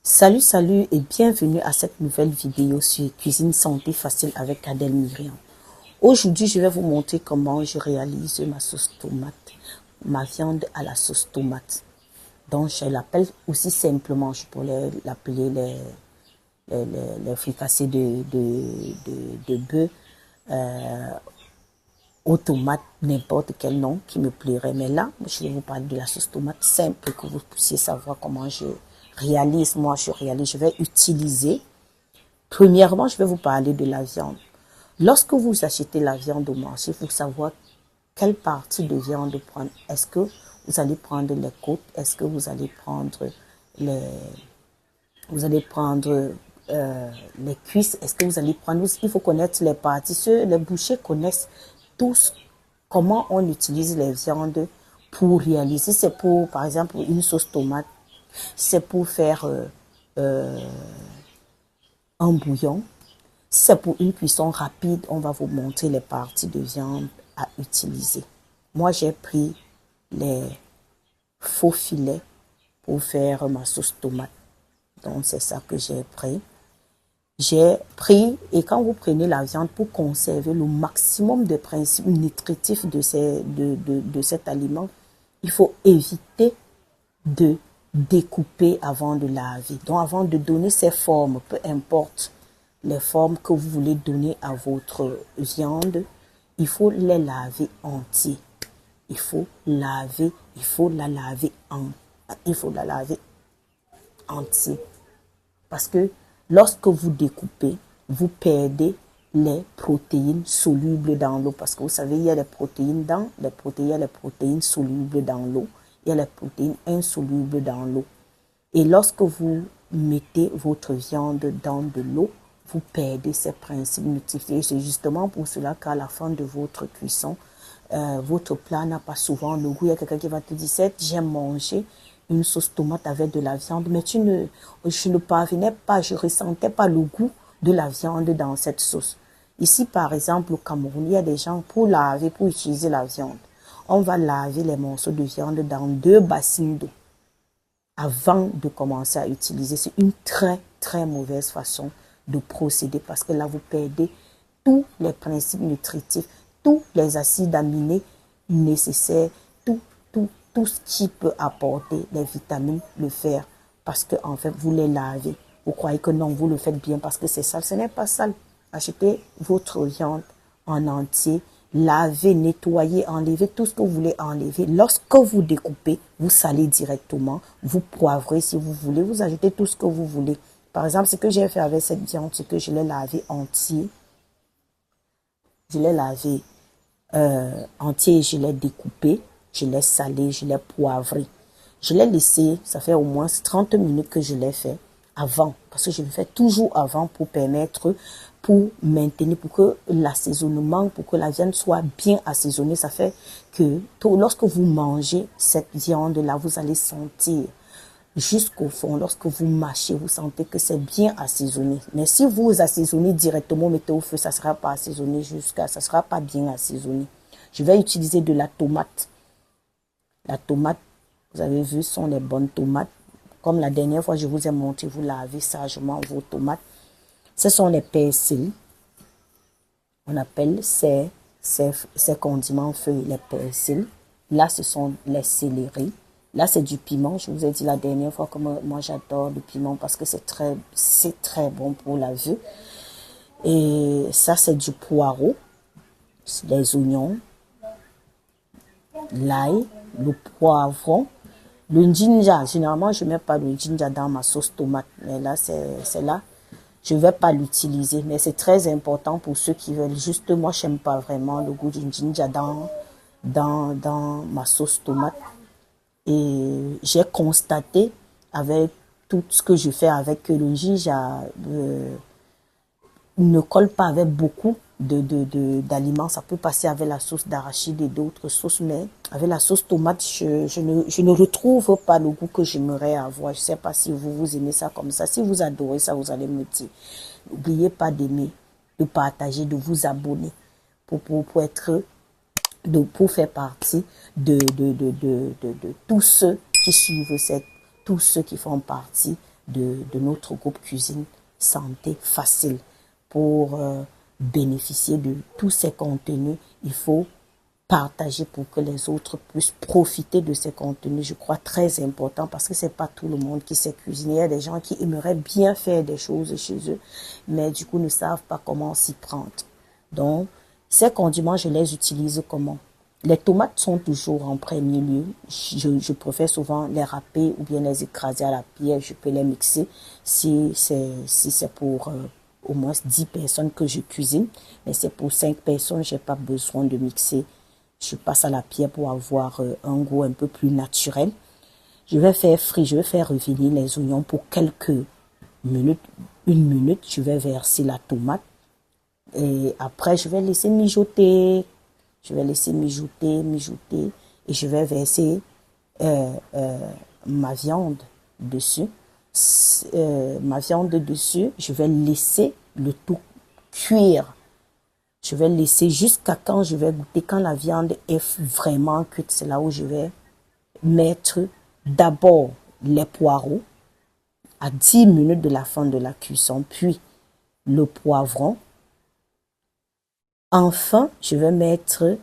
Salut et bienvenue à cette nouvelle vidéo sur Cuisine Santé Facile avec Adèle Myriam. Aujourd'hui, je vais vous montrer comment je réalise ma sauce tomate, ma viande à la sauce tomate. Donc, je l'appelle aussi simplement, je pourrais l'appeler les fricassés de bœuf aux tomates, n'importe quel nom qui me plairait. Mais là, je vais vous parler de la sauce tomate simple, que vous puissiez savoir comment je réalise. Je vais utiliser. Premièrement, je vais vous parler de la viande. Lorsque vous achetez la viande au marché, il faut savoir quelle partie de viande prendre. Est-ce que vous allez prendre les côtes? Est-ce que vous allez prendre les, les cuisses? Est-ce que vous allez prendre... Il faut connaître les parties. Les bouchers connaissent tous comment on utilise les viandes pour réaliser. C'est pour, par exemple, une sauce tomate. C'est pour faire un bouillon. Si c'est pour une cuisson rapide, on va vous montrer les parties de viande à utiliser. Moi, j'ai pris les faux filets pour faire ma sauce tomate. Donc, c'est ça que j'ai pris. J'ai pris, et quand vous prenez la viande pour conserver le maximum de principes nutritifs de cet aliment, il faut éviter de découper avant de laver. Donc, avant de donner ces formes, peu importe les formes que vous voulez donner à votre viande, il faut les laver entiers. Il faut la laver entier. Parce que lorsque vous découpez, vous perdez les protéines solubles dans l'eau. Parce que vous savez, il y a les protéines solubles dans l'eau. Il y a les protéines insolubles dans l'eau. Et lorsque vous mettez votre viande dans de l'eau, vous perdez ces principes nutritifs. C'est justement pour cela qu'à la fin de votre cuisson, votre plat n'a pas souvent le goût. Il y a quelqu'un qui va te dire, j'ai mangé une sauce tomate avec de la viande, mais je ne parvenais pas, je ne ressentais pas le goût de la viande dans cette sauce. Ici, par exemple, au Cameroun, il y a des gens pour utiliser la viande. On va laver les morceaux de viande dans 2 bassines d'eau avant de commencer à utiliser. C'est une très mauvaise façon de procéder parce que là, vous perdez tous les principes nutritifs, tous les acides aminés nécessaires, tout ce qui peut apporter les vitamines, le fer, parce que en fait, vous les lavez. Vous croyez que non, vous le faites bien parce que c'est sale. Ce n'est pas sale. Achetez votre viande en entier, lavez, nettoyez, enlevez tout ce que vous voulez enlever. Lorsque vous découpez, vous salez directement, vous poivrez si vous voulez, vous ajoutez tout ce que vous voulez. Par exemple, ce que j'ai fait avec cette viande, c'est que je l'ai lavé entier. Je l'ai lavé entier et je l'ai découpé. Je l'ai salé, je l'ai poivré. Je l'ai laissé, ça fait au moins 30 minutes que je l'ai fait avant. Parce que je le fais toujours avant pour maintenir, pour que l'assaisonnement, pour que la viande soit bien assaisonnée. Ça fait que lorsque vous mangez cette viande-là, vous allez sentir jusqu'au fond. Lorsque vous mâchez, vous sentez que c'est bien assaisonné. Mais si vous assaisonnez directement, mettez au feu, ça ne sera pas assaisonné ça ne sera pas bien assaisonné. Je vais utiliser de la tomate. La tomate, vous avez vu, sont les bonnes tomates. Comme la dernière fois, je vous ai montré, vous lavez sagement vos tomates. Ce sont les persils. On appelle ces condiments feuilles les persils. Là, ce sont les céleris. Là, c'est du piment. Je vous ai dit la dernière fois que moi, j'adore le piment parce que c'est très bon pour la vue. Et ça, c'est du poireau, les oignons, l'ail, le poivron, le ginger. Généralement, je ne mets pas le ginger dans ma sauce tomate. Mais là, c'est là. Je ne vais pas l'utiliser. Mais c'est très important pour ceux qui veulent. Juste, moi, je n'aime pas vraiment le goût du ginger dans ma sauce tomate. Et j'ai constaté avec tout ce que je fais avec que le ginger ne colle pas avec beaucoup d'aliments. Ça peut passer avec la sauce d'arachide et d'autres sauces, mais avec la sauce tomate, je ne retrouve pas le goût que j'aimerais avoir. Je ne sais pas si vous aimez ça comme ça. Si vous adorez ça, vous allez me dire. N'oubliez pas d'aimer, de partager, de vous abonner pour faire partie de tous ceux qui suivent tous ceux qui font partie de notre groupe Cuisine Santé Facile. Pour bénéficier de tous ces contenus, il faut partager pour que les autres puissent profiter de ces contenus. Je crois très important parce que c'est pas tout le monde qui sait cuisiner. Il y a des gens qui aimeraient bien faire des choses chez eux, mais du coup ne savent pas comment s'y prendre. Donc, ces condiments, je les utilise comment? Les tomates sont toujours en premier lieu. Je préfère souvent les râper ou bien les écraser à la pierre. Je peux les mixer si c'est pour au moins 10 personnes que je cuisine. Mais c'est pour 5 personnes, j'ai pas besoin de mixer. Je passe à la pierre pour avoir un goût un peu plus naturel. Je vais faire revenir les oignons pour quelques minutes. 1 minute, je vais verser la tomate. Et après, je vais laisser mijoter. Je vais laisser mijoter. Et je vais verser ma viande dessus. Ma viande dessus, je vais laisser le tout cuire. Je vais laisser jusqu'à quand je vais goûter. Quand la viande est vraiment cuite, c'est là où je vais mettre d'abord les poireaux à 10 minutes de la fin de la cuisson, puis le poivron. Enfin, je vais mettre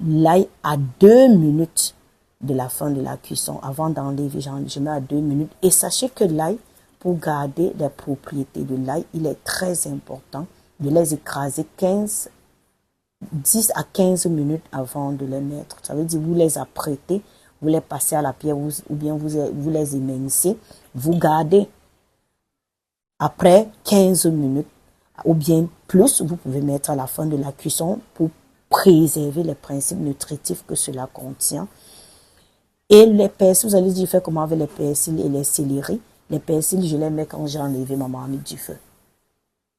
l'ail à 2 minutes de la fin de la cuisson. Avant d'enlever, je mets à 2 minutes. Et sachez que l'ail, pour garder les propriétés de l'ail, il est très important de les écraser 10 à 15 minutes avant de les mettre. Ça veut dire vous les apprêtez, vous les passez à la pierre ou bien vous les émincez. Vous gardez après 15 minutes ou bien plus, vous pouvez mettre à la fin de la cuisson pour préserver les principes nutritifs que cela contient. Et les persils, vous allez dire, faire comment avec les persils et les céleri. Les persils, je les mets quand j'ai enlevé ma marmite du feu.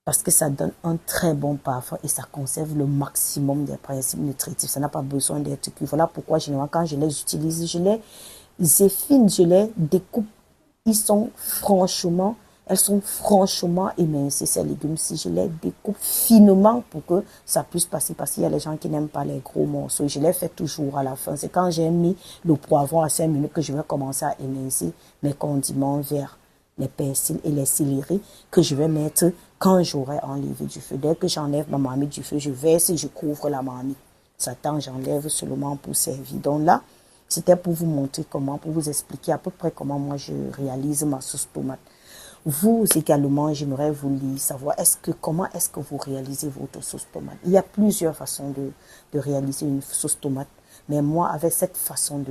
Parce que ça donne un très bon parfum et ça conserve le maximum des principes nutritifs. Ça n'a pas besoin d'être cuit. Voilà pourquoi, généralement, quand je les utilise, je les effine, je les découpe. Elles sont franchement émincées, ces légumes. Si je les découpe finement pour que ça puisse passer, parce qu'il y a les gens qui n'aiment pas les gros morceaux. Je les fais toujours à la fin. C'est quand j'ai mis le poivron à 5 minutes que je vais commencer à émincer mes condiments verts, les persils et les céleri que je vais mettre quand j'aurai enlevé du feu. Dès que j'enlève ma marmite du feu, je verse et je couvre la marmite. Ça tend, j'enlève seulement pour servir. Donc là, c'était pour vous montrer comment, pour vous expliquer à peu près comment moi je réalise ma sauce tomate. Vous également, j'aimerais vous lire, savoir comment est-ce que vous réalisez votre sauce tomate. Il y a plusieurs façons de réaliser une sauce tomate, mais moi, avec cette façon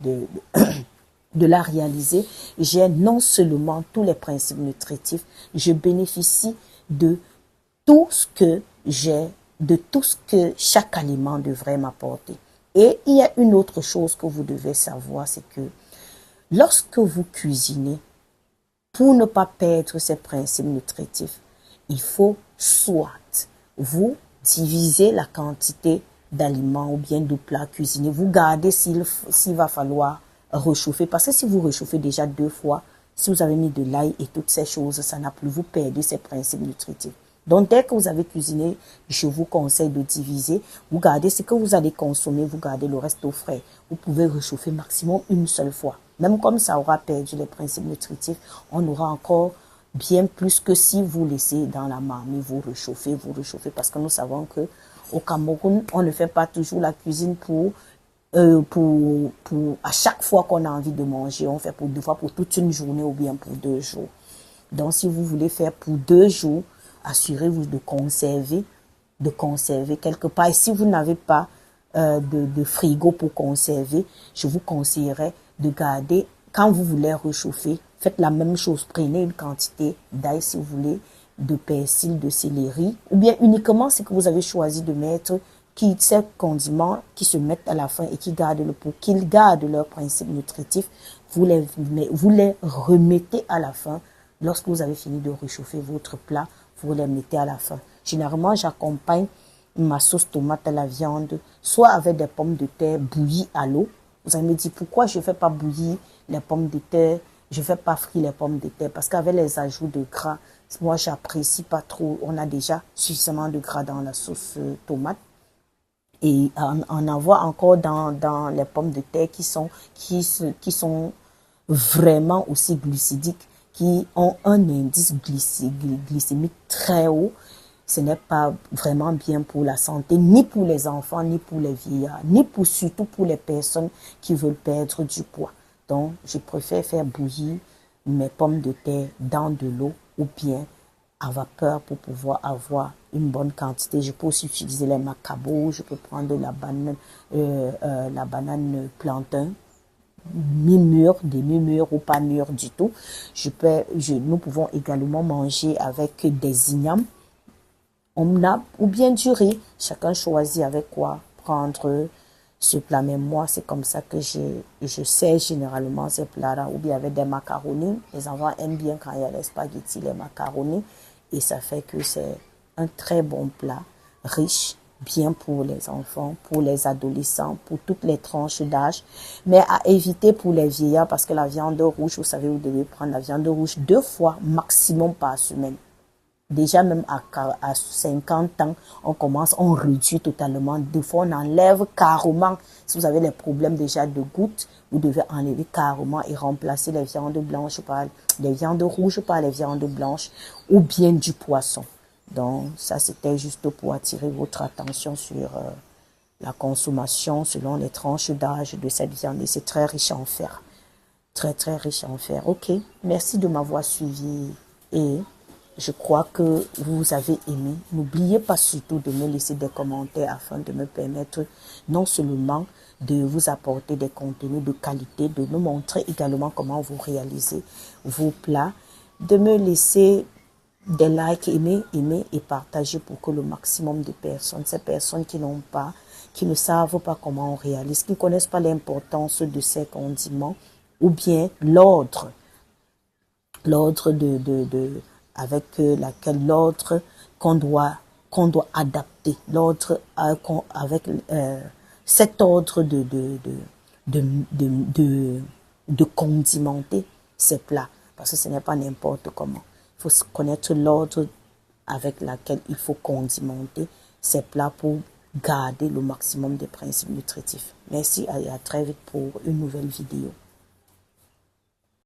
de la réaliser, j'ai non seulement tous les principes nutritifs, je bénéficie de tout ce que chaque aliment devrait m'apporter. Et il y a une autre chose que vous devez savoir, c'est que lorsque vous cuisinez, pour ne pas perdre ces principes nutritifs, il faut soit vous diviser la quantité d'aliments ou bien de plats cuisinés, vous gardez s'il va falloir réchauffer, parce que si vous réchauffez déjà 2 fois, si vous avez mis de l'ail et toutes ces choses, ça n'a plus, vous perdez ces principes nutritifs. Donc, dès que vous avez cuisiné, je vous conseille de diviser. Vous gardez ce que vous allez consommer, vous gardez le reste au frais. Vous pouvez réchauffer maximum une seule fois. Même comme ça aura perdu les principes nutritifs, on aura encore bien plus que si vous laissez dans la marmite, vous réchauffez, parce que nous savons que au Cameroun, on ne fait pas toujours la cuisine pour à chaque fois qu'on a envie de manger. On fait pour 2 fois pour toute une journée ou bien pour 2 jours. Donc, si vous voulez faire pour 2 jours, assurez-vous de conserver quelque part. Et si vous n'avez pas de frigo pour conserver, je vous conseillerais de garder, quand vous voulez réchauffer, faites la même chose. Prenez une quantité d'ail, si vous voulez, de persil, de céleri, ou bien uniquement ce que vous avez choisi de mettre, ces condiments qui se mettent à la fin et qui gardent pour qu'ils gardent leurs principes nutritifs, vous les remettez à la fin. Lorsque vous avez fini de réchauffer votre plat, vous les mettez à la fin. Généralement, j'accompagne ma sauce tomate à la viande, soit avec des pommes de terre bouillies à l'eau. Vous allez me dire, pourquoi je ne fais pas bouillir les pommes de terre, je ne fais pas frire les pommes de terre, parce qu'avec les ajouts de gras, moi, j'apprécie pas trop. On a déjà suffisamment de gras dans la sauce tomate. Et en avoir encore dans les pommes de terre qui sont vraiment aussi glucidiques, qui ont un indice glycémique très haut, ce n'est pas vraiment bien pour la santé, ni pour les enfants, ni pour les vieillards, ni pour surtout pour les personnes qui veulent perdre du poids. Donc, je préfère faire bouillir mes pommes de terre dans de l'eau ou bien à vapeur pour pouvoir avoir une bonne quantité. Je peux aussi utiliser les macabos, je peux prendre la banane plantain, mi-mûre, demi-mûre ou pas mûre du tout. Nous pouvons également manger avec des ignames, ou bien du riz. Chacun choisit avec quoi prendre ce plat. Mais moi, c'est comme ça que je sais généralement ces plats-là. Ou bien avec des macaronis. Les enfants aiment bien quand il y a les spaghettis, les macaronis. Et ça fait que c'est un très bon plat, riche, bien pour les enfants, pour les adolescents, pour toutes les tranches d'âge. Mais à éviter pour les vieillards parce que la viande rouge, vous savez, vous devez prendre la viande rouge 2 fois maximum par semaine. Déjà, même à 50 ans, on réduit totalement. Des fois, on enlève carrément. Si vous avez des problèmes déjà de gouttes, vous devez enlever carrément et remplacer les viandes blanches par les viandes rouges par les viandes blanches ou bien du poisson. Donc, ça, c'était juste pour attirer votre attention sur la consommation selon les tranches d'âge de cette viande. Et c'est très riche en fer. Très, très riche en fer. OK. Merci de m'avoir suivi et je crois que vous avez aimé. N'oubliez pas surtout de me laisser des commentaires afin de me permettre non seulement de vous apporter des contenus de qualité, de me montrer également comment vous réalisez vos plats, de me laisser des likes, aimer et partager pour que le maximum de personnes, ces personnes qui n'ont pas, qui ne savent pas comment on réalise, qui ne connaissent pas l'importance de ces condiments ou bien l'ordre avec laquelle l'ordre qu'on doit adapter, l'ordre avec cet ordre de condimenter ces plats, parce que ce n'est pas n'importe comment. Il faut connaître l'ordre avec laquelle il faut condimenter ces plats pour garder le maximum des principes nutritifs. Merci et à très vite pour une nouvelle vidéo.